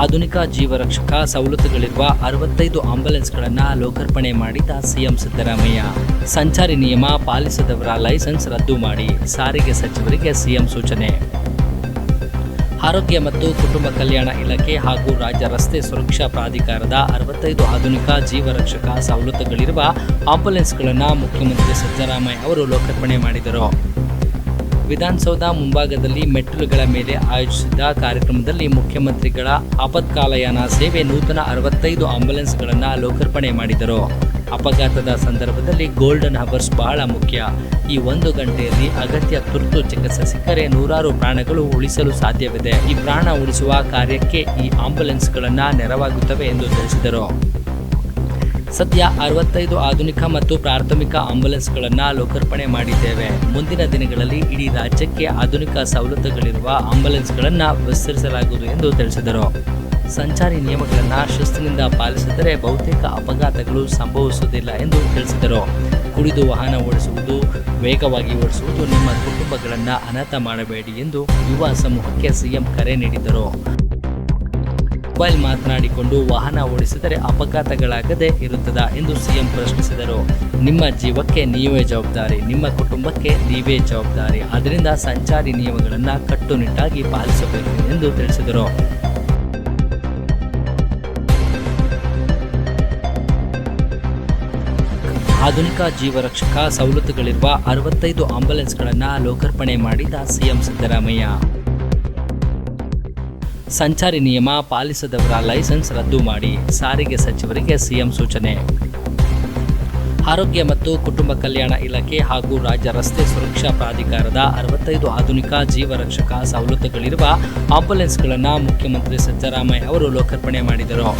ಆಧುನಿಕ ಜೀವರಕ್ಷಕ ಸವಲತ್ತುಗಳಿರುವ 65 ಆಂಬ್ಯುಲೆನ್ಸ್ಗಳನ್ನು ಲೋಕಾರ್ಪಣೆ ಮಾಡಿದ ಸಿಎಂ ಸಿದ್ದರಾಮಯ್ಯ. ಸಂಚಾರಿ ನಿಯಮ ಪಾಲಿಸದವರ ಲೈಸೆನ್ಸ್ ರದ್ದು ಮಾಡಿ ಸಾರಿಗೆ ಸಚಿವರಿಗೆ ಸಿಎಂ ಸೂಚನೆ. ಆರೋಗ್ಯ ಮತ್ತು ಕುಟುಂಬ ಕಲ್ಯಾಣ ಇಲಾಖೆ ಹಾಗೂ ರಾಜ್ಯ ರಸ್ತೆ ಸುರಕ್ಷಾ ಪ್ರಾಧಿಕಾರದ 65 ಆಧುನಿಕ ಜೀವರಕ್ಷಕ ಸವಲತ್ತುಗಳಿರುವ ಆಂಬ್ಯುಲೆನ್ಸ್ಗಳನ್ನು ಮುಖ್ಯಮಂತ್ರಿ ಸಿದ್ದರಾಮಯ್ಯ ಅವರು ಲೋಕಾರ್ಪಣೆ ಮಾಡಿದರು. ವಿಧಾನಸೌಧ ಮುಂಭಾಗದಲ್ಲಿ ಮೆಟ್ಟಿಲುಗಳ ಮೇಲೆ ಆಯೋಜಿಸಿದ್ದ ಕಾರ್ಯಕ್ರಮದಲ್ಲಿ ಮುಖ್ಯಮಂತ್ರಿಗಳ ಆಪತ್ಕಾಲಯಾನ ಸೇವೆ ನೂತನ 65 ಆಂಬ್ಯುಲೆನ್ಸ್ಗಳನ್ನು ಲೋಕಾರ್ಪಣೆ ಮಾಡಿದರು. ಅಪಘಾತದ ಸಂದರ್ಭದಲ್ಲಿ ಗೋಲ್ಡನ್ ಹವರ್ಸ್ ಬಹಳ ಮುಖ್ಯ. ಈ 1 ಗಂಟೆಯಲ್ಲಿ ಅಗತ್ಯ ತುರ್ತು ಚಿಕಿತ್ಸೆ ಸಿಕ್ಕರೆ ನೂರಾರು ಪ್ರಾಣಗಳು ಉಳಿಸಲು ಸಾಧ್ಯವಿದೆ. ಈ ಪ್ರಾಣ ಉಳಿಸುವ ಕಾರ್ಯಕ್ಕೆ ಈ ಆಂಬ್ಯುಲೆನ್ಸ್ಗಳನ್ನು ನೆರವಾಗುತ್ತವೆ ಎಂದು ತಿಳಿಸಿದರು. ಸದ್ಯ 65 ಆಧುನಿಕ ಮತ್ತು ಪ್ರಾಥಮಿಕ ಆಂಬ್ಯುಲೆನ್ಸ್ಗಳನ್ನು ಲೋಕಾರ್ಪಣೆ ಮಾಡಿದ್ದೇವೆ. ಮುಂದಿನ ದಿನಗಳಲ್ಲಿ ಇಡೀ ರಾಜ್ಯಕ್ಕೆ ಆಧುನಿಕ ಸವಲತ್ತುಗಳಿರುವ ಆಂಬ್ಯುಲೆನ್ಸ್ಗಳನ್ನು ವಿಸ್ತರಿಸಲಾಗುವುದು ಎಂದು ತಿಳಿಸಿದರು. ಸಂಚಾರಿ ನಿಯಮಗಳನ್ನು ಶಿಸ್ತಿನಿಂದ ಪಾಲಿಸಿದರೆ ಬಹುತೇಕ ಅಪಘಾತಗಳು ಸಂಭವಿಸುವುದಿಲ್ಲ ಎಂದು ತಿಳಿಸಿದರು. ಕುಡಿದು ವಾಹನ ಓಡಿಸುವುದು, ವೇಗವಾಗಿ ಓಡಿಸುವುದು ನಿಮ್ಮ ಕುಟುಂಬಗಳನ್ನು ಅನಾಥ ಮಾಡಬೇಡಿ ಎಂದು ಯುವ ಸಮೂಹಕ್ಕೆ ಸಿಎಂ ಕರೆ ನೀಡಿದರು. ಮೊಬೈಲ್ ಮಾತನಾಡಿಕೊಂಡು ವಾಹನ ಓಡಿಸಿದರೆ ಅಪಘಾತಗಳಾಗದೇ ಇರುತ್ತದಾ ಎಂದು ಸಿಎಂ ಪ್ರಶ್ನಿಸಿದರು. ನಿಮ್ಮ ಜೀವಕ್ಕೆ ನೀವೇ ಜವಾಬ್ದಾರಿ, ನಿಮ್ಮ ಕುಟುಂಬಕ್ಕೆ ನೀವೇ ಜವಾಬ್ದಾರಿ. ಆದ್ದರಿಂದ ಸಂಚಾರಿ ನಿಯಮಗಳನ್ನು ಕಟ್ಟುನಿಟ್ಟಾಗಿ ಪಾಲಿಸಬೇಕು ಎಂದು ತಿಳಿಸಿದರು. ಆಧುನಿಕ ಜೀವರಕ್ಷಕ ಸವಲತ್ತುಗಳಿರುವ 65 ಆಂಬ್ಯುಲೆನ್ಸ್ಗಳನ್ನು ಲೋಕಾರ್ಪಣೆ ಮಾಡಿದ ಸಿಎಂ ಸಿದ್ದರಾಮಯ್ಯ. ಸಂಚಾರಿ ನಿಯಮ ಪಾಲಿಸದವರ ಲೈಸೆನ್ಸ್ ರದ್ದು ಮಾಡಿ ಸಾರಿಗೆ ಸಚಿವರಿಗೆ ಸಿಎಂ ಸೂಚನೆ. ಆರೋಗ್ಯ ಮತ್ತು ಕುಟುಂಬ ಕಲ್ಯಾಣ ಇಲಾಖೆ ಹಾಗೂ ರಾಜ್ಯ ರಸ್ತೆ ಸುರಕ್ಷಾ ಪ್ರಾಧಿಕಾರದ 65 ಆಧುನಿಕ ಜೀವರಕ್ಷಕ ಸವಲತ್ತುಗಳಿರುವ ಆಂಬ್ಯುಲೆನ್ಸ್ಗಳನ್ನು ಮುಖ್ಯಮಂತ್ರಿ ಸಿದ್ದರಾಮಯ್ಯ ಅವರು ಲೋಕಾರ್ಪಣೆ ಮಾಡಿದರು.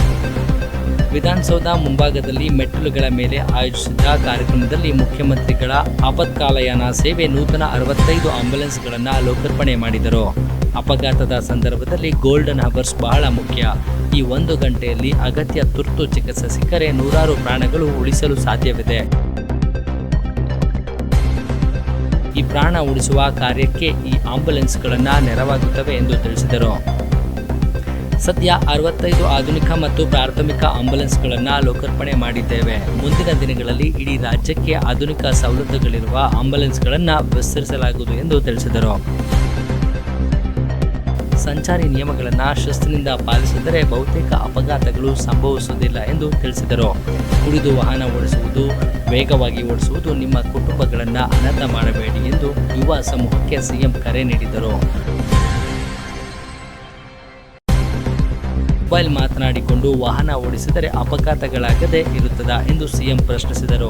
ವಿಧಾನಸೌಧ ಮುಂಭಾಗದಲ್ಲಿ ಮೆಟ್ಟಿಲುಗಳ ಮೇಲೆ ಆಯೋಜಿಸಿದ್ದ ಕಾರ್ಯಕ್ರಮದಲ್ಲಿ ಮುಖ್ಯಮಂತ್ರಿಗಳ ಆಪತ್ಕಾಲಯಾನ ಸೇವೆ ನೂತನ 65 ಆಂಬ್ಯುಲೆನ್ಸ್ಗಳನ್ನು ಲೋಕಾರ್ಪಣೆ ಮಾಡಿದರು. ಅಪಘಾತದ ಸಂದರ್ಭದಲ್ಲಿ ಗೋಲ್ಡನ್ ಹವರ್ಸ್ ಬಹಳ ಮುಖ್ಯ. ಈ 1 ಗಂಟೆಯಲ್ಲಿ ಅಗತ್ಯ ತುರ್ತು ಚಿಕಿತ್ಸೆ ಸಿಕ್ಕರೆ ನೂರಾರು ಪ್ರಾಣಗಳು ಉಳಿಸಲು ಸಾಧ್ಯವಿದೆ. ಈ ಪ್ರಾಣ ಉಳಿಸುವ ಕಾರ್ಯಕ್ಕೆ ಈ ಆಂಬ್ಯುಲೆನ್ಸ್ಗಳನ್ನು ನೆರವಾಗುತ್ತವೆ ಎಂದು ತಿಳಿಸಿದರು. ಸದ್ಯ 65 ಆಧುನಿಕ ಮತ್ತು ಪ್ರಾಥಮಿಕ ಆಂಬ್ಯುಲೆನ್ಸ್ಗಳನ್ನು ಲೋಕಾರ್ಪಣೆ ಮಾಡಿದ್ದೇವೆ. ಮುಂದಿನ ದಿನಗಳಲ್ಲಿ ಇಡೀ ರಾಜ್ಯಕ್ಕೆ ಆಧುನಿಕ ಸವಲತ್ತುಗಳಿರುವ ಆಂಬ್ಯುಲೆನ್ಸ್ಗಳನ್ನು ವಿಸ್ತರಿಸಲಾಗುವುದು ಎಂದು ತಿಳಿಸಿದರು. ಸಂಚಾರಿ ನಿಯಮಗಳನ್ನು ಶಿಸ್ತಿನಿಂದ ಪಾಲಿಸಿದರೆ ಬಹುತೇಕ ಅಪಘಾತಗಳು ಸಂಭವಿಸುವುದಿಲ್ಲ ಎಂದು ತಿಳಿಸಿದರು. ಕುಡಿದು ವಾಹನ ಓಡಿಸುವುದು, ವೇಗವಾಗಿ ಓಡಿಸುವುದು ನಿಮ್ಮ ಕುಟುಂಬಗಳನ್ನು ಅನಾಥ ಮಾಡಬೇಡಿ ಎಂದು ಯುವ ಸಮೂಹಕ್ಕೆ ಸಿಎಂ ಕರೆ ನೀಡಿದರು. ಮೊಬೈಲ್ ಮಾತನಾಡಿಕೊಂಡು ವಾಹನ ಓಡಿಸಿದರೆ ಅಪಘಾತಗಳಾಗದೇ ಇರುತ್ತದಾ ಎಂದು ಸಿಎಂ ಪ್ರಶ್ನಿಸಿದರು.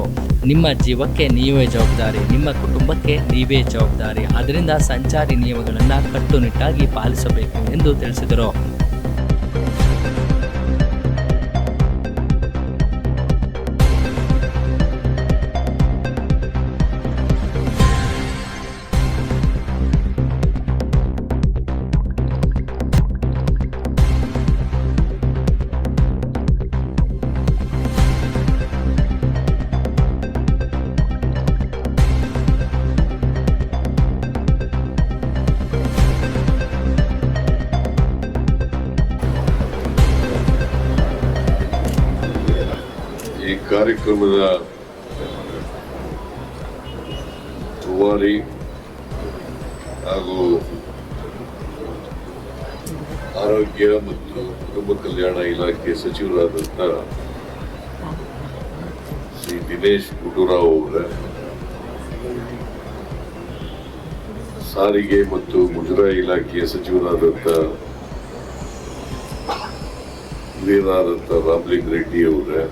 ನಿಮ್ಮ ಜೀವಕ್ಕೆ ನೀವೇ ಜವಾಬ್ದಾರಿ, ನಿಮ್ಮ ಕುಟುಂಬಕ್ಕೆ ನೀವೇ ಜವಾಬ್ದಾರಿ. ಆದ್ದರಿಂದ ಸಂಚಾರಿ ನಿಯಮಗಳನ್ನು ಕಟ್ಟುನಿಟ್ಟಾಗಿ ಪಾಲಿಸಬೇಕು ಎಂದು ತಿಳಿಸಿದರು. ಈ ಕಾರ್ಯಕ್ರಮದ ರೂವಾರಿ ಹಾಗೂ ಆರೋಗ್ಯ ಮತ್ತು ಕುಟುಂಬ ಕಲ್ಯಾಣ ಇಲಾಖೆ ಸಚಿವರಾದಂಥ ಶ್ರೀ ದಿನೇಶ್ ಗುಂಡೂರಾವ್ ಅವರ, ಸಾರಿಗೆ ಮತ್ತು ಮುಜರಾಯಿ ಇಲಾಖೆಯ ಸಚಿವರಾದಂಥ ಹಿರಿಯರಾದಂಥ ರಾಮಲಿಂಗ ರೆಡ್ಡಿ ಅವರ,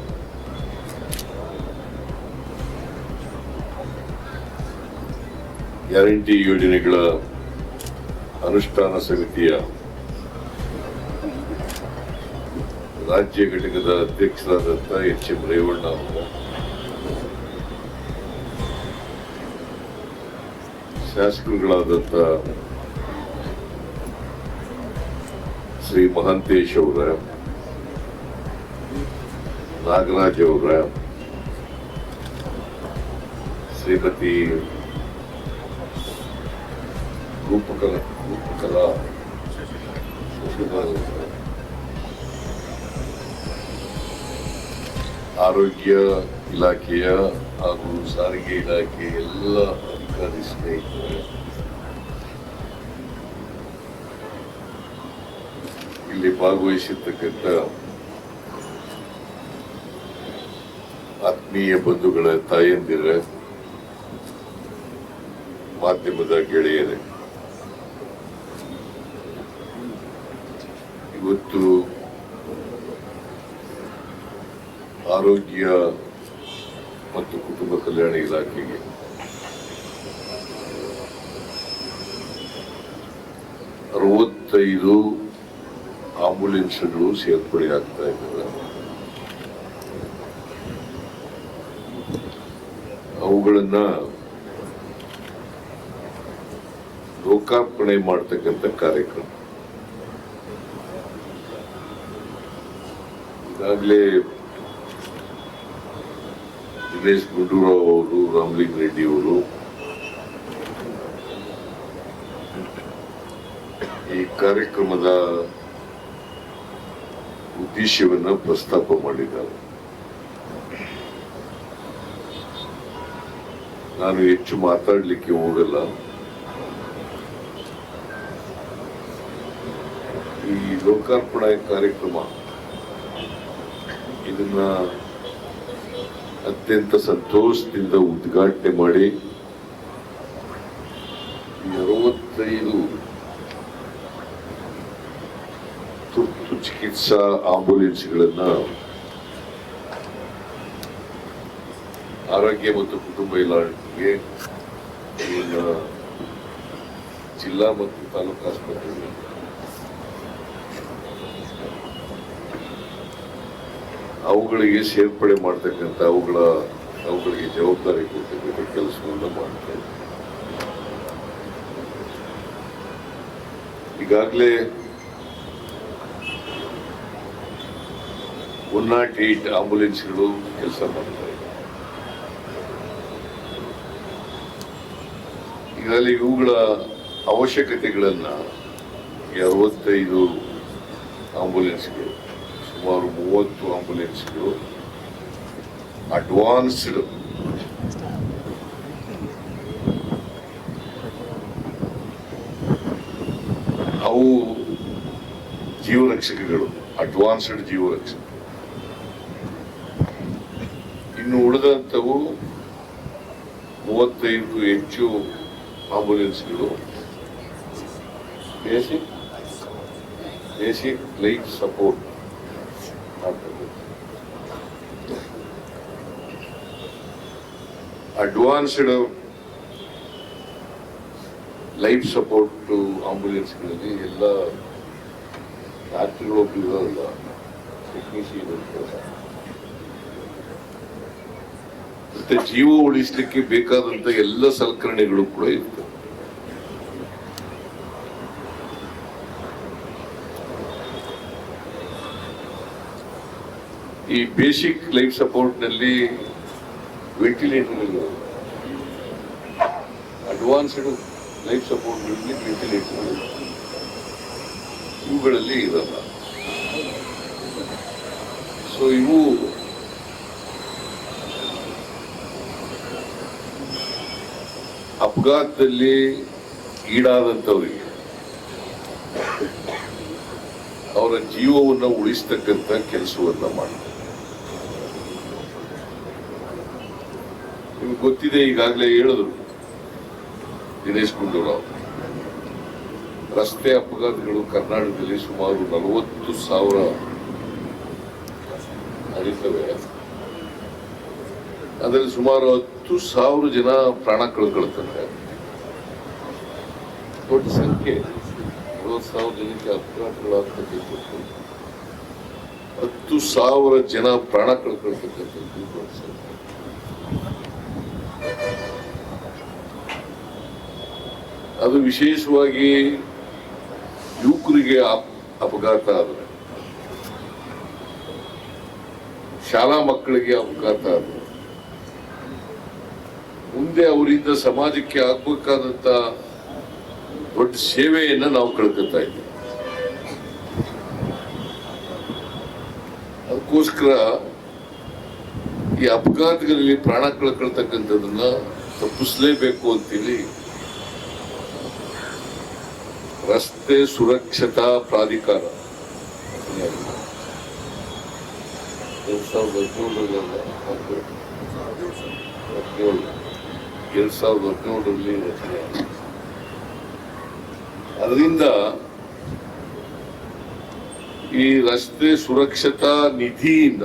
ಗ್ಯಾರಂಟಿ ಯೋಜನೆಗಳ ಅನುಷ್ಠಾನ ಸಮಿತಿಯ ರಾಜ್ಯ ಘಟಕದ ಅಧ್ಯಕ್ಷರಾದಂಥ ಎಚ್.ಎಂ. ರೇವಣ್ಣ ಅವರ, ಶಾಸಕರುಗಳಾದಂಥ ಶ್ರೀ ಮಹಾಂತೇಶ್ ಅವರ, ನಾಗರಾಜ್ ಅವರ, ಶ್ರೀಮತಿ ರೂಪಕಲಾ ಶಶಿಕಲಾ ಆರೋಗ್ಯ ಇಲಾಖೆಯ ಹಾಗೂ ಸಾರಿಗೆ ಇಲಾಖೆ ಎಲ್ಲ ಅಧಿಕಾರಿ ಸ್ನೇಹಿತರೆ, ಇಲ್ಲಿ ಭಾಗವಹಿಸಿರ್ತಕ್ಕಂಥ ಆತ್ಮೀಯ ಬಂಧುಗಳ ತಾಯಂದಿರ, ಮಾಧ್ಯಮದ ಗೆಳೆಯರೇ, ಇವತ್ತು ಆರೋಗ್ಯ ಮತ್ತು ಕುಟುಂಬ ಕಲ್ಯಾಣ ಇಲಾಖೆಗೆ ಅರವತ್ತೈದು ಆಂಬುಲೆನ್ಸ್ಗಳು ಸೇರ್ಪಡೆ ಆಗ್ತಾ ಇದ್ದಾವೆ. ಅವುಗಳನ್ನ ಲೋಕಾರ್ಪಣೆ ಮಾಡತಕ್ಕಂಥ ಕಾರ್ಯಕ್ರಮ ಈಗಾಗಲೇ ದಿನೇಶ್ ಗುಂಡೂರಾವ್ ಅವರು, ರಾಮಲಿಂಗ ರೆಡ್ಡಿ ಅವರು ಈ ಕಾರ್ಯಕ್ರಮದ ಉದ್ದೇಶವನ್ನ ಪ್ರಸ್ತಾಪ ಮಾಡಿದ್ದಾರೆ. ನಾನು ಹೆಚ್ಚು ಮಾತಾಡಲಿಕ್ಕೆ ಹೋಗಲ್ಲ. ಈ ಲೋಕಾರ್ಪಣೆ ಕಾರ್ಯಕ್ರಮ ಇದನ್ನ ಅತ್ಯಂತ ಸಂತೋಷದಿಂದ ಉದ್ಘಾಟನೆ ಮಾಡಿ ಈ 65 ತುರ್ತು ಚಿಕಿತ್ಸಾ ಆಂಬುಲೆನ್ಸ್ಗಳನ್ನ ಆರೋಗ್ಯ ಮತ್ತು ಕುಟುಂಬ ಇಲಾಖೆಗೆ ಜಿಲ್ಲಾ ಮತ್ತು ತಾಲೂಕು ಆಸ್ಪತ್ರೆಗಳು ಅವುಗಳಿಗೆ ಸೇರ್ಪಡೆ ಮಾಡ್ತಕ್ಕಂಥ ಅವುಗಳಿಗೆ ಜವಾಬ್ದಾರಿ ಕೊಡ್ತಕ್ಕಂಥ ಕೆಲಸವನ್ನು ಮಾಡ್ತಾರೆ. ಈಗಾಗಲೇ 108 ಆಂಬುಲೆನ್ಸ್ಗಳು ಕೆಲಸ ಮಾಡ್ತಾರೆ. ಈಗಾಗಲೇ ಇವುಗಳ ಅವಶ್ಯಕತೆಗಳನ್ನ 65 ಆಂಬುಲೆನ್ಸ್ಗಳು, ಸುಮಾರು 30 ಆಂಬುಲೆನ್ಸ್ಗಳು ಅಡ್ವಾನ್ಸ್ಡ್ ಅವು ಜೀವರಕ್ಷಕಗಳು, ಅಡ್ವಾನ್ಸ್ಡ್ ಜೀವರಕ್ಷಕ. ಇನ್ನು ಉಳಿದಂಥವು 35 ಹೆಚ್ಚು ಆಂಬುಲೆನ್ಸ್ಗಳು basic life support advanced life support ಆಂಬುಲೆನ್ಸ್ಗಳಲ್ಲಿ ಎಲ್ಲ ಡಾಕ್ಟರ್ಗಳು ಇರೋಲ್ಲ, ಟೆಕ್ನಿಷಿಯನ್ ಇರ್ತಾರೆ. ಮತ್ತೆ ಜೀವ ಉಳಿಸಲಿಕ್ಕೆ ಬೇಕಾದಂತ ಎಲ್ಲ ಸಲಕರಣೆಗಳು ಕೂಡ ಇರ್ತವೆ. ಈ ಬೇಸಿಕ್ ಲೈಫ್ ಸಪೋರ್ಟ್ ನಲ್ಲಿ ventilator, advanced life support ventilator ಇವುಗಳಲ್ಲಿ ಇರಲ್ಲ. ಸೊ ಇವು ಅಪಘಾತದಲ್ಲಿ ಈಡಾದಂಥವರಿಗೆ ಅವರ ಜೀವವನ್ನು ಉಳಿಸ್ತಕ್ಕಂಥ ಕೆಲಸವನ್ನ ಮಾಡ್ತಾರೆ. ನಿಮ್ಗೆ ಗೊತ್ತಿದೆ, ಈಗಾಗಲೇ ಹೇಳಿದ್ರು ದಿನೇಶ್ ಗುಂಡೂರಾವ್, ರಸ್ತೆ ಅಪಘಾತಗಳು ಕರ್ನಾಟಕದಲ್ಲಿ ಸುಮಾರು 40,000 ನಡೀತವೆ. ಅದರಲ್ಲಿ ಸುಮಾರು 10,000 ಜನ ಪ್ರಾಣ ಕಳ್ಕೊಳ್ತಾರೆ. ದೊಡ್ಡ ಸಂಖ್ಯೆ, 40,000 ಜನಕ್ಕೆ ಅಪಘಾತಗಳಾಗ್ತಕ್ಕಂಥದ್ದು, 10,000 ಜನ ಪ್ರಾಣ ಕಳ್ಕೊಳ್ತಕ್ಕಂಥದ್ದು ದೊಡ್ಡ ಸಂಖ್ಯೆ. ಅದು ವಿಶೇಷವಾಗಿ ಯುವಕರಿಗೆ ಅಪಘಾತ ಆದರೆ, ಶಾಲಾ ಮಕ್ಕಳಿಗೆ ಅಪಘಾತ ಆದರೆ, ಮುಂದೆ ಅವರಿಂದ ಸಮಾಜಕ್ಕೆ ಆಗ್ಬೇಕಾದಂತ ದೊಡ್ಡ ಸೇವೆಯನ್ನ ನಾವು ಕಳ್ಕೊತಾ ಇದ್ದೀವಿ. ಅದಕ್ಕೋಸ್ಕರ ಈ ಅಪಘಾತಗಳಲ್ಲಿ ಪ್ರಾಣ ಕಳ್ಕೊಳ್ತಕ್ಕಂಥದನ್ನ ತಪ್ಪಿಸಲೇಬೇಕು ಅಂತೇಳಿ ರಸ್ತೆ ಸುರಕ್ಷತಾ ಪ್ರಾಧಿಕಾರ 2017ರಲ್ಲಿ ರಚನೆ ಆಗಿದೆ. ಅದರಿಂದ ಈ ರಸ್ತೆ ಸುರಕ್ಷತಾ ನಿಧಿಯಿಂದ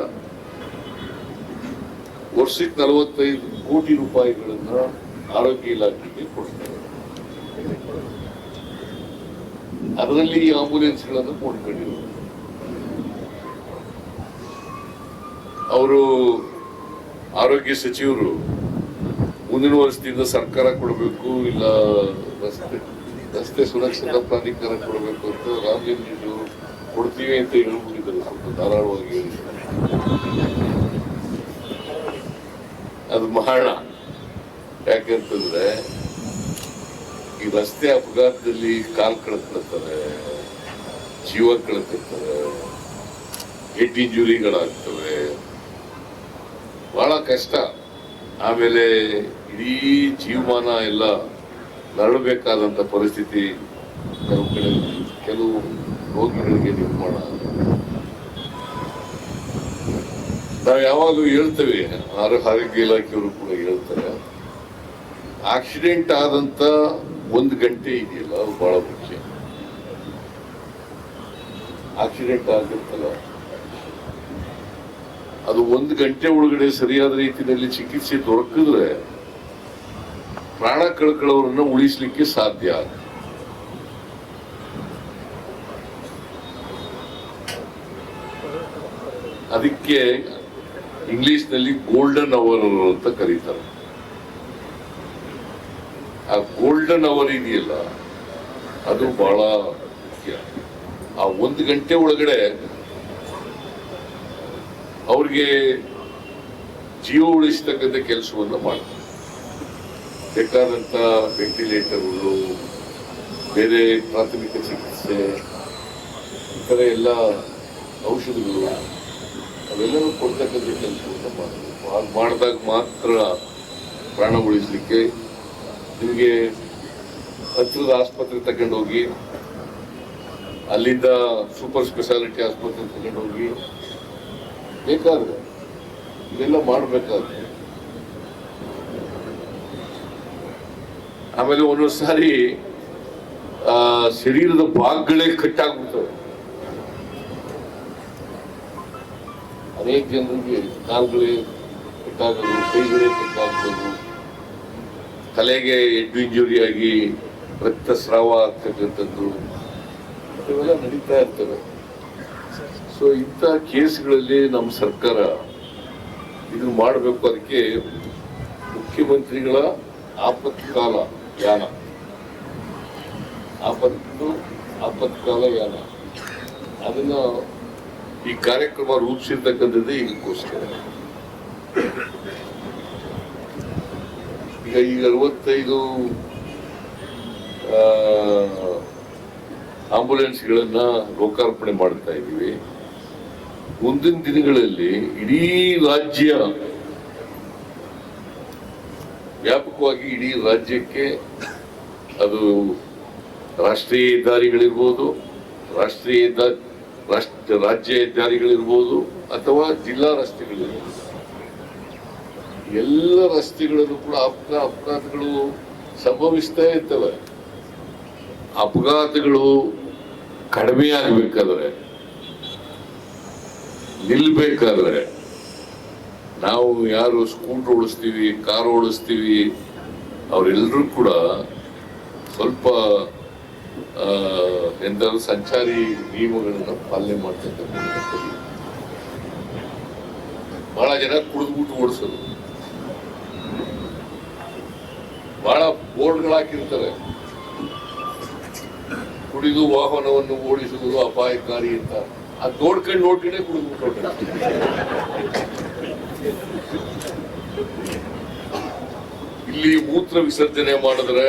ವರ್ಷಕ್ಕೆ 45 ಕೋಟಿ ರೂಪಾಯಿಗಳನ್ನ ಆರೋಗ್ಯ ಇಲಾಖೆಗೆ ಕೊಡ್ತಾರೆ. ಅದರಲ್ಲಿ ಈ ಆಂಬುಲೆನ್ಸ್ಗಳನ್ನು ಕೊಂಡ್ಕೊಂಡಿರೋದು ಅವರು ಆರೋಗ್ಯ ಸಚಿವರು ಮುಂದಿನ ವರ್ಷದಿಂದ ಸರ್ಕಾರ ಕೊಡಬೇಕು, ಇಲ್ಲ ರಸ್ತೆ ಸುರಕ್ಷತಾ ಪ್ರಾಧಿಕಾರ ಕೊಡಬೇಕು ಅಂತ ರಾಮಲಿಂಗ ಕೊಡ್ತೀವಿ ಅಂತ ಹೇಳ್ಬಿಟ್ಟಿದ್ದಾರೆ. ಸ್ವಲ್ಪ ಧಾರಾಳವಾಗಿ ಹೇಳಿದ್ದಾರೆ. ಅದು ಮಾಡೋಣ. ಯಾಕಂತಂದ್ರೆ ಈ ರಸ್ತೆ ಅಪಘಾತದಲ್ಲಿ ಕಾಲ್ ಕಳ್ಕೊಳ್ತಾರೆ, ಜೀವ ಕಳ್ಕೊಳ್ತಾರೆ, ಹೆಡ್ ಇಂಜುರಿಗಳಾಗ್ತವೆ, ಬಹಳ ಕಷ್ಟ. ಆಮೇಲೆ ಇಡೀ ಜೀವಮಾನ ಎಲ್ಲ ನರಳಬೇಕಾದಂತ ಪರಿಸ್ಥಿತಿ ಕೆಲವು ಕಡೆ ಕೆಲವು ರೋಗಿಗಳಿಗೆ ನಿರ್ಮಾಣ. ನಾವು ಯಾವಾಗಲೂ ಹೇಳ್ತೇವೆ, ಆರೋಗ್ಯ ಇಲಾಖೆಯವರು ಕೂಡ ಹೇಳ್ತಾರೆ, ಆಕ್ಸಿಡೆಂಟ್ ಆದಂತ 1 ಗಂಟೆ ಇದೆಯಲ್ಲ ಅದು ಬಹಳ ಮುಖ್ಯ. ಆಕ್ಸಿಡೆಂಟ್ ಆಗಿರ್ತಲ್ಲ ಅದು 1 ಗಂಟೆ ಒಳಗಡೆ ಸರಿಯಾದ ರೀತಿಯಲ್ಲಿ ಚಿಕಿತ್ಸೆ ದೊರಕಿದ್ರೆ ಪ್ರಾಣ ಕಳ್ಕೊಳ್ಳೋರನ್ನ ಉಳಿಸ್ಲಿಕ್ಕೆ ಸಾಧ್ಯ. ಅದಕ್ಕೆ ಇಂಗ್ಲಿಷ್ನಲ್ಲಿ ಗೋಲ್ಡನ್ ಅವರ್ ಅಂತ ಕರೀತಾರೆ. ಆ ಗೋಲ್ಡನ್ ಅವರ್ ಇದೆಯಲ್ಲ ಅದು ಬಹಳ ಮುಖ್ಯ. ಆ 1 ಗಂಟೆ ಒಳಗಡೆ ಅವ್ರಿಗೆ ಜೀವ ಉಳಿಸ್ತಕ್ಕಂಥ ಕೆಲಸವನ್ನ ಮಾಡ್ತಾರೆ. ಬೇಕಾದಂತ ವೆಂಟಿಲೇಟರ್ಗಳು, ಬೇರೆ ಪ್ರಾಥಮಿಕ ಚಿಕಿತ್ಸೆ, ಈ ಥರ ಎಲ್ಲ ಔಷಧಿಗಳು ಅವೆಲ್ಲವೂ ಕೊಡ್ತಕ್ಕಂಥ ಕೆಲಸವನ್ನ ಮಾಡಬೇಕು. ಹಾಗೆ ಮಾಡಿದಾಗ ಮಾತ್ರ ಪ್ರಾಣ ಉಳಿಸ್ಲಿಕ್ಕೆ. ನಿಮಗೆ ಹತ್ತಿರದ ಆಸ್ಪತ್ರೆ ತಗೊಂಡೋಗಿ, ಅಲ್ಲಿಂದ ಸೂಪರ್ ಸ್ಪೆಷಾಲಿಟಿ ಆಸ್ಪತ್ರೆ ತಗೊಂಡೋಗಿ ಬೇಕಾದ್ರೆ ಇದೆಲ್ಲ ಮಾಡಬೇಕಾದ್ರೆ. ಆಮೇಲೆ ಒಂದೊಂದು ಸಾರಿ ಶರೀರದ ಭಾಗಗಳೇ ಕಟ್ಟಾಗ್ಬಿಡ್ತವೆ. ಅನೇಕ ಜನರಿಗೆ ಕಾಲುಗಳೇ ಕಟ್ಟಾಗೋದು, ಕೈಗಳೇ ಕಟ್ಟಾಗೋದು, ತಲೆಗೆ ಹೆಡ್ ಇಂಜುರಿ ಆಗಿ ರಕ್ತಸ್ರಾವ ಆಗ್ತಕ್ಕಂಥದ್ದು ಇವೆಲ್ಲ ನಡೀತಾ ಇರ್ತವೆ. ಸೊ ಇಂಥ ಕೇಸ್ಗಳಲ್ಲಿ ನಮ್ಮ ಸರ್ಕಾರ ಇದನ್ನು ಮಾಡಬೇಕು. ಅದಕ್ಕೆ ಮುಖ್ಯಮಂತ್ರಿಗಳ ಆಪತ್ಕಾಲ ಯಾನ, ಆಪತ್ಕಾಲ ಯಾನ ಅದನ್ನ ಈ ಕಾರ್ಯಕ್ರಮ ರೂಪಿಸಿರ್ತಕ್ಕಂಥದ್ದೇ ಇದಕ್ಕೋಸ್ಕರ. ಈಗ 65 ಆಂಬುಲೆನ್ಸ್ಗಳನ್ನ ಲೋಕಾರ್ಪಣೆ ಮಾಡ್ತಾ ಇದ್ದೀವಿ. ಮುಂದಿನ ದಿನಗಳಲ್ಲಿ ಇಡೀ ರಾಜ್ಯ ವ್ಯಾಪಕವಾಗಿ ಇಡೀ ರಾಜ್ಯಕ್ಕೆ ಅದು ರಾಷ್ಟ್ರೀಯ ಹೆದ್ದಾರಿಗಳಿರ್ಬೋದು, ರಾಜ್ಯ ಹೆದ್ದಾರಿಗಳಿರ್ಬೋದು ಅಥವಾ ಜಿಲ್ಲಾ ರಸ್ತೆಗಳಿರ್ಬೋದು, ಎಲ್ಲ ರಸ್ತೆಗಳಲ್ಲೂ ಕೂಡ ಅಪಘಾತಗಳು ಸಂಭವಿಸ್ತಾ ಇರ್ತವೆ. ಅಪಘಾತಗಳು ಕಡಿಮೆ ಆಗ್ಬೇಕಾದ್ರೆ, ನಿಲ್ಬೇಕಾದ್ರೆ ನಾವು ಯಾರು ಸ್ಕೂಟರ್ ಓಡಿಸ್ತೀವಿ, ಕಾರ್ ಓಡಿಸ್ತೀವಿ, ಅವರೆಲ್ಲರೂ ಕೂಡ ಸ್ವಲ್ಪ ಎಂತಾದ್ರೂ ಸಂಚಾರಿ ನಿಯಮಗಳನ್ನ ಪಾಲನೆ ಮಾಡ್ತಕ್ಕಂಥ. ಬಹಳ ಜನ ಕುಡಿದ್ಬಿಟ್ಟು ಓಡಿಸೋದು, ಬಹಳ ಬೋರ್ಡ್ಗಳಾಕಿರ್ತಾರೆ, ಕುಡಿದು ವಾಹನವನ್ನು ಓಡಿಸುವುದು ಅಪಾಯಕಾರಿ ಅಂತ. ಅದು ನೋಡ್ಕೊಂಡೇ ಕುಡಿದ್ಬಿಟ್ಟು ಇಲ್ಲಿ ಮೂತ್ರ ವಿಸರ್ಜನೆ ಮಾಡಿದ್ರೆ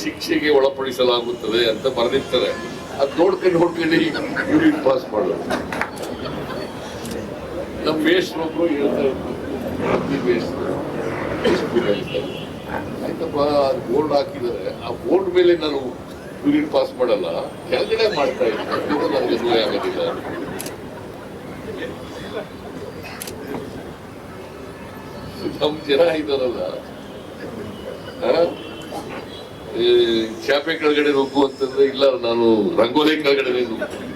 ಶಿಕ್ಷೆಗೆ ಒಳಪಡಿಸಲಾಗುತ್ತದೆ ಅಂತ ಬರೆದಿರ್ತಾರೆ. ಅದು ನೋಡ್ಕೊಂಡು ಯೂರಿನ್ ಪಾಸ್ ಮಾಡೋದು. ನಮ್ಮ ಮೇಷ್ಟ್ರು ಒಬ್ರು ಹೇಳ್ತಾ ಇದ್ರು, ಆಯ್ತಪ್ಪ ಬೋರ್ಡ್ ಹಾಕಿದ್ದಾರೆ, ಆ ಬೋರ್ಡ್ ಮೇಲೆ ನಾನು ಯೂರಿನ್ ಪಾಸ್ ಮಾಡಲ್ಲ, ಕೆಳಗಡೆ ಮಾಡ್ತಾ ಇದ್ದೀನಿ, ನನಗೆ ಅನ್ವಯ ಆಗೋದಿಲ್ಲ. ನಮ್ಮ ಜನ ಇದಾರಲ್ಲ, ಚಾಪೆ ಕೆಳಗಡೆ ನುಗ್ಗು ಅಂತಂದ್ರೆ ಇಲ್ಲ, ನಾನು ರಂಗೋಲಿ ಕೆಳಗಡೆ ನುಗ್ಗುತ್ತೀನಿ.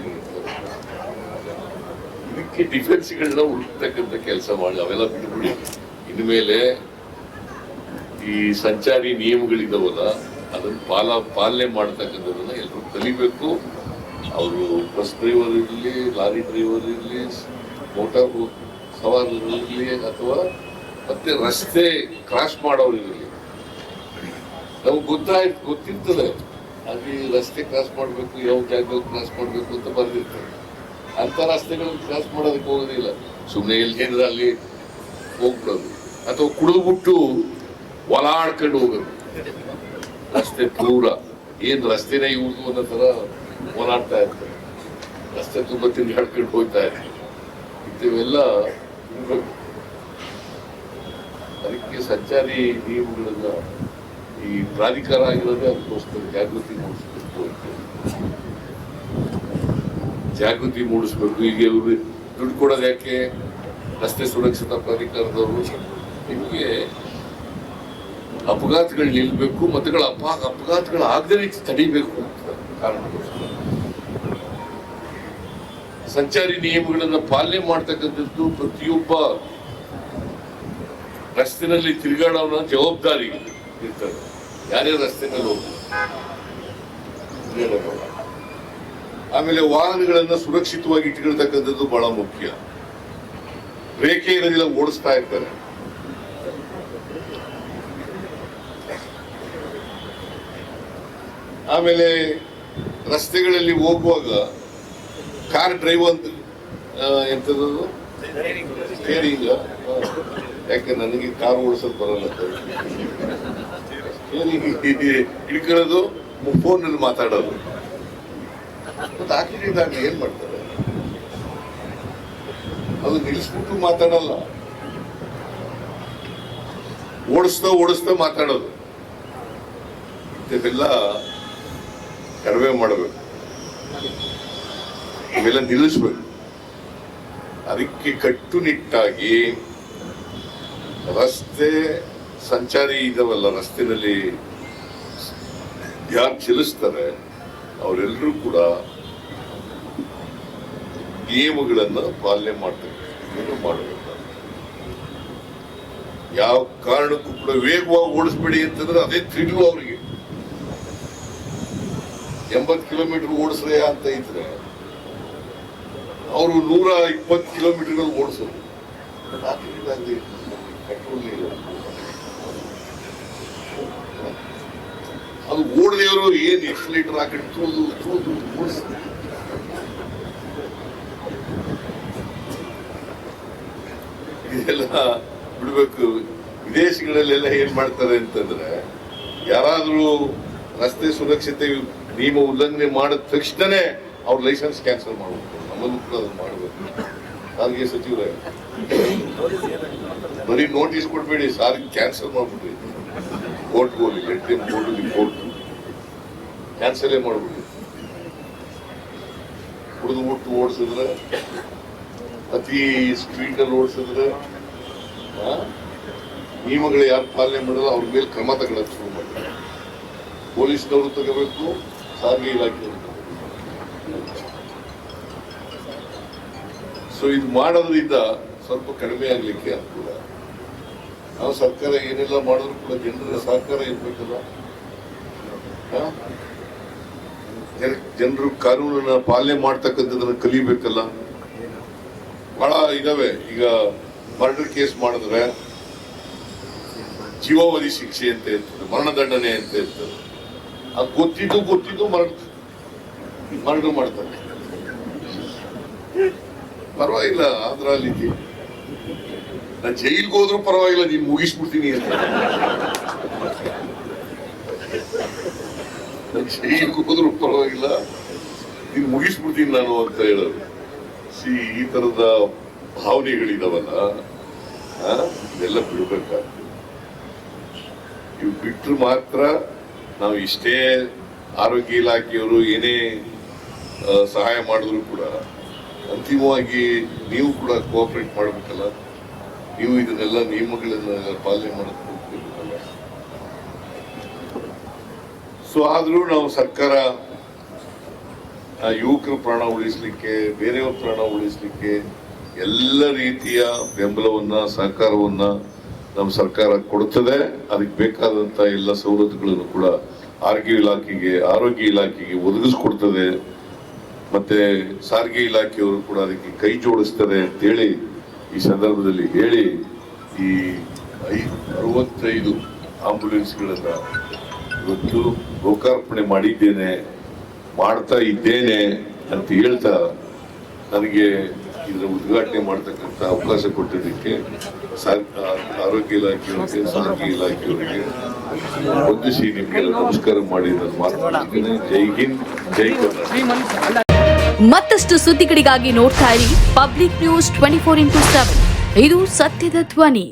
ಇದಕ್ಕೆ ಡಿಫೆನ್ಸ್ಗಳನ್ನ ಹುಡುಕ್ತಕ್ಕಂಥ ಕೆಲಸ ಮಾಡಿ ಅವೆಲ್ಲ ಬಿಟ್ಬಿಡಿ. ಇನ್ಮೇಲೆ ಈ ಸಂಚಾರಿ ನಿಯಮಗಳಿದಾವಲ್ಲ, ಅದನ್ನು ಪಾಲನೆ ಮಾಡ್ತಕ್ಕಂಥದ್ದನ್ನ ಎಲ್ಲರೂ ಕಲಿಬೇಕು. ಅವರು ಬಸ್ ಡ್ರೈವರ್ ಇರಲಿ, ಲಾರಿ ಡ್ರೈವರ್ ಇರಲಿ, ಮೋಟಾರ್ ಸವಾರರು ಇರಲಿ, ಅಥವಾ ಮತ್ತೆ ರಸ್ತೆ ಕ್ರಾಸ್ ಮಾಡೋರು ಇರಲಿ, ನಮ್ಗೆ ಗೊತ್ತಿರ್ತದೆ ಅಲ್ಲಿ ರಸ್ತೆ ಕ್ರಾಸ್ ಮಾಡಬೇಕು, ಯಾವ ಜಾಗದಲ್ಲಿ ಕ್ರಾಸ್ ಮಾಡಬೇಕು ಅಂತ ಬರ್ದಿರ್ತದೆ. ಅಂತ ರಸ್ತೆಗಳನ್ನು ಕ್ರಾಸ್ ಮಾಡೋದಕ್ಕೆ ಹೋಗೋದಿಲ್ಲ, ಸುಮ್ಮನೆ ಎಲ್ಲಿ ಅಲ್ಲಿ ಹೋಗ್ಬಿಡೋದು, ಅಥವಾ ಕುಡಿದ್ಬಿಟ್ಟು ಒಲಾಡ್ಕೊಂಡು ಹೋಗೋದು. ರಸ್ತೆ ಪೂರ ಏನ್ ರಸ್ತೆನೇ ಇವ್ರದು ಅನ್ನೋ ತರ ಓಡಾಡ್ತಾ ಇರ್ತಾರೆ, ರಸ್ತೆ ತುಂಬಾ ತಿರುಗಾಡ್ಕೊಂಡು ಹೋಗ್ತಾ ಇರ್ತಾರೆ. ಇಂಥವೆಲ್ಲ ಅದಕ್ಕೆ ಸಂಚಾರಿ ನಿಯಮಗಳನ್ನ ಈ ಪ್ರಾಧಿಕಾರ ಆಗಿರೋದೇ ಅದಕ್ಕೋಸ್ಕರ ಜಾಗೃತಿ ಮೂಡಿಸ್ಬೇಕು. ಈಗ ಇವರು ದುಡ್ಡು ಕೊಡೋದು ಯಾಕೆ? ರಸ್ತೆ ಸುರಕ್ಷತಾ ಪ್ರಾಧಿಕಾರದವರು ನಿಮಗೆ ಅಪಘಾತಗಳು ನಿಲ್ಬೇಕು, ಮತ್ತೆ ಅಪಘಾತಗಳು ಆಗದೇ ರೀತಿ ತಡಿಬೇಕು ಅಂತ ಕಾರಣಕ್ಕೋಸ್ಕರ ಸಂಚಾರಿ ನಿಯಮಗಳನ್ನ ಪಾಲನೆ ಮಾಡ್ತಕ್ಕಂಥದ್ದು ಪ್ರತಿಯೊಬ್ಬ ರಸ್ತೆನಲ್ಲಿ ತಿರುಗಾಡೋನ ಜವಾಬ್ದಾರಿ ಇರ್ತದೆ. ಯಾರೇ ರಸ್ತೆನಲ್ಲಿ ಹೋಗ್ತಾರೆ. ಆಮೇಲೆ ವಾಹನಗಳನ್ನ ಸುರಕ್ಷಿತವಾಗಿ ಇಟ್ಕೊಳ್ತಕ್ಕಂಥದ್ದು ಬಹಳ ಮುಖ್ಯ. ರೇಖೆ ಇರೋದಿಲ್ಲ, ಓಡಿಸ್ತಾ ಇರ್ತಾರೆ. ಆಮೇಲೆ ರಸ್ತೆಗಳಲ್ಲಿ ಹೋಗುವಾಗ ಕಾರ್ ಡ್ರೈವರ್ ಎಂತದ್ದು ಸ್ಟೇರಿಂಗ್, ಯಾಕೆ ನನಗೆ ಕಾರ್ ಓಡಿಸೋದು ಬರಲ್ಲ. ಹಿಡ್ಕೊಳ್ಳೋದು, ಫೋನಲ್ಲಿ ಮಾತಾಡೋದು, ಮತ್ತೆ ಆಕ್ಸಿಡೆಂಟ್ ಆಗಿ ಏನ್ ಮಾಡ್ತಾರೆ? ಅದು ನಿಲ್ಲಿಸ್ಬಿಟ್ಟು ಮಾತಾಡಲ್ಲ, ಓಡಿಸ್ತಾ ಮಾತಾಡೋದು. ಇದೆಲ್ಲ ಕಡಿಮೆ ಮಾಡಬೇಕು, ಇವೆಲ್ಲ ನಿಲ್ಲಿಸ್ಬೇಕು. ಅದಕ್ಕೆ ಕಟ್ಟುನಿಟ್ಟಾಗಿ ರಸ್ತೆ ಸಂಚಾರಿ ಇದಾವಲ್ಲ, ರಸ್ತೆಯಲ್ಲಿ ಯಾರು ಚಲಿಸ್ತಾರೆ ಅವರೆಲ್ಲರೂ ಕೂಡ ನಿಯಮಗಳನ್ನ ಪಾಲನೆ ಮಾಡಬೇಕು. ಯಾವ ಕಾರಣಕ್ಕೂ ಕೂಡ ವೇಗವಾಗಿ ಓಡಿಸ್ಬೇಡಿ ಅಂತಂದ್ರೆ ಅದೇ ಥ್ರಿಲ್ಲು ಅವರಿಗೆ. 80 ಕಿಲೋಮೀಟರ್ ಓಡಿಸ್ರೆ ಅಂತ ಇದ್ರೆ ಅವರು 120 ಕಿಲೋಮೀಟರ್ಗಳು ಓಡಿಸೋದು. ಅದು ಓಡದೇವರು ಏನ್ ಎಕ್ಸಲೇಟರ್ ಹಾಕಿ ತೂದು ಓಡಿಸ್ತಾರೆ. ಇದೆಲ್ಲ ಬಿಡ್ಬೇಕು. ವಿದೇಶಗಳಲ್ಲೆಲ್ಲ ಏನ್ ಮಾಡ್ತಾರೆ ಅಂತಂದ್ರೆ, ಯಾರಾದ್ರೂ ರಸ್ತೆ ಸುರಕ್ಷತೆ ನಿಯಮ ಉಲ್ಲಂಘನೆ ಮಾಡಿದ ತಕ್ಷಣನೇ ಅವ್ರ ಲೈಸೆನ್ಸ್ ಕ್ಯಾನ್ಸಲ್ ಮಾಡಬೇಕು. ನಮ್ಮಲ್ಲೂ ಕೂಡ ಅದನ್ನು ಮಾಡಬೇಕು. ಸಾರಿಗೆ ಸಚಿವರೇ, ಬರೀ ನೋಟಿಸ್ ಕೊಡ್ಬೇಡಿ, ಸಾರಿಗೆ ಕ್ಯಾನ್ಸಲ್ ಮಾಡ್ಬಿಡ್ರಿ. ಕೋರ್ಟ್ ಹೋಗಿ ಕೋರ್ಟ್ ಕ್ಯಾನ್ಸಲೇ ಮಾಡ್ಬಿಡ್ರಿ. ಕುಡಿದು ಬಿಟ್ಟು ಓಡಿಸಿದ್ರೆ, ಅತಿ ಸ್ಪೀಡಲ್ಲಿ ಓಡಿಸಿದ್ರೆ, ನಿಯಮಗಳು ಯಾರು ಪಾಲನೆ ಮಾಡಲ್ಲ ಅವ್ರ ಮೇಲೆ ಕ್ರಮ ತಗೊಳ್ಳೋದು ಶುರು ಮಾಡ್ತಾರೆ. ಪೊಲೀಸ್ನವರು ತಗೋಬೇಕು, ಸಾರಿಗೆ ಇಲಾಖೆಯವರು. ಸೊ ಇದು ಮಾಡೋದ್ರಿಂದ ಸ್ವಲ್ಪ ಕಡಿಮೆ ಆಗ್ಲಿಕ್ಕೆ ಅನುಕೂಲ. ನಾವು ಸರ್ಕಾರ ಏನೆಲ್ಲ ಮಾಡಿದ್ರು ಕೂಡ ಜನರ ಸಹಕಾರ ಇರ್ಬೇಕಲ್ಲ. ಜನರು ಕಾನೂನನ್ನ ಪಾಲನೆ ಮಾಡ್ತಕ್ಕಂಥದನ್ನ ಕಲಿಬೇಕಲ್ಲ. ಬಹಳ ಇದಾವೆ. ಈಗ ಮರ್ಡರ್ ಕೇಸ್ ಮಾಡಿದ್ರೆ ಜೀವಾವಧಿ ಶಿಕ್ಷೆ ಅಂತ ಇರ್ತದೆ, ಮರಣದಂಡನೆ ಅಂತ ಇರ್ತದೆ. ಅದು ಗೊತ್ತಿದ್ದು ಮರ್ಡರ್ ಮಾಡ್ತಾರೆ. ಪರವಾಗಿಲ್ಲ, ಅದ್ರಲ್ಲಿ ನಾನು ಜೈಲ್ಗೆ ಹೋದ್ರೂ ಪರವಾಗಿಲ್ಲ, ನೀನ್ ಮುಗಿಸ್ಬಿಡ್ತೀನಿ ಅಂತ. ಜೈಲ್ಗೆ ಹೋದ್ರೂ ಪರವಾಗಿಲ್ಲ, ನೀನ್ ಮುಗಿಸ್ಬಿಡ್ತೀನಿ ನಾನು ಅಂತ ಹೇಳೋದು. ಈ ತರದ ಭಾವನೆಗಳಿದಾವಲ್ಲ ಇದೆಲ್ಲ ಬಿಡಬೇಕಾಗ್ತದೆ. ಇವು ಬಿಟ್ಟರು ಮಾತ್ರ ನಾವು ಇಷ್ಟೇ ಆರೋಗ್ಯ ಇಲಾಖೆಯವರು ಏನೇ ಸಹಾಯ ಮಾಡಿದ್ರು ಕೂಡ ಅಂತಿಮವಾಗಿ ನೀವು ಕೂಡ ಕೋಆಪರೇಟ್ ಮಾಡಬೇಕಲ್ಲ. ನೀವು ಇದನ್ನೆಲ್ಲ ನಿಯಮಗಳನ್ನ ಪಾಲನೆ ಮಾಡಬೇಕಲ್ಲ. ಸೊ ಆದ್ರೂ ನಾವು ಸರ್ಕಾರ ಯುವಕರ ಪ್ರಾಣ ಉಳಿಸ್ಲಿಕ್ಕೆ, ಬೇರೆಯವ್ರ ಪ್ರಾಣ ಉಳಿಸ್ಲಿಕ್ಕೆ ಎಲ್ಲ ರೀತಿಯ ಬೆಂಬಲವನ್ನ, ಸಹಕಾರವನ್ನ ನಮ್ಮ ಸರ್ಕಾರ ಕೊಡುತ್ತದೆ. ಅದಕ್ಕೆ ಬೇಕಾದಂತ ಎಲ್ಲ ಸವಲತ್ತುಗಳನ್ನು ಕೂಡ ಆರೋಗ್ಯ ಇಲಾಖೆಗೆ ಒದಗಿಸ್ಕೊಡ್ತದೆ. ಮತ್ತೆ ಸಾರಿಗೆ ಇಲಾಖೆಯವರು ಕೂಡ ಅದಕ್ಕೆ ಕೈ ಜೋಡಿಸ್ತಾರೆ ಅಂತೇಳಿ ಈ ಸಂದರ್ಭದಲ್ಲಿ ಹೇಳಿ, ಈ 65 ಆಂಬ್ಯುಲೆನ್ಸ್ಗಳನ್ನ ಇವತ್ತು ಲೋಕಾರ್ಪಣೆ ಮಾಡ್ತಾ ಇದ್ದೇನೆ ಅಂತ ಹೇಳ್ತಾ ನನಗೆ ಇದರ ಉದ್ಘಾಟನೆ ಮಾಡ್ತಕ್ಕಂಥ ಅವಕಾಶ ಕೊಟ್ಟಿದ್ದಕ್ಕೆ ಆರೋಗ್ಯ ಇಲಾಖೆಯವರಿಗೆ, ಸಾರಿಗೆ ಇಲಾಖೆಯವರಿಗೆ ವಂದಿಸಿ ನಿಮಗೆಲ್ಲ ನಮಸ್ಕಾರ ಮಾಡಿ ನಾನು ಮಾತನಾಡ್ತೀನಿ. ಜೈ ಹಿಂದ್, ಜೈ ಕರ್ನಾಟಕ. ಮತ್ತಷ್ಟು ಸುದ್ದಿಗಳಿಗಾಗಿ ನೋಡ್ತಾ ಇರಿ ಪಬ್ಲಿಕ್ ನ್ಯೂಸ್ 24x7. ಇದು ಸತ್ಯದ ಧ್ವನಿ.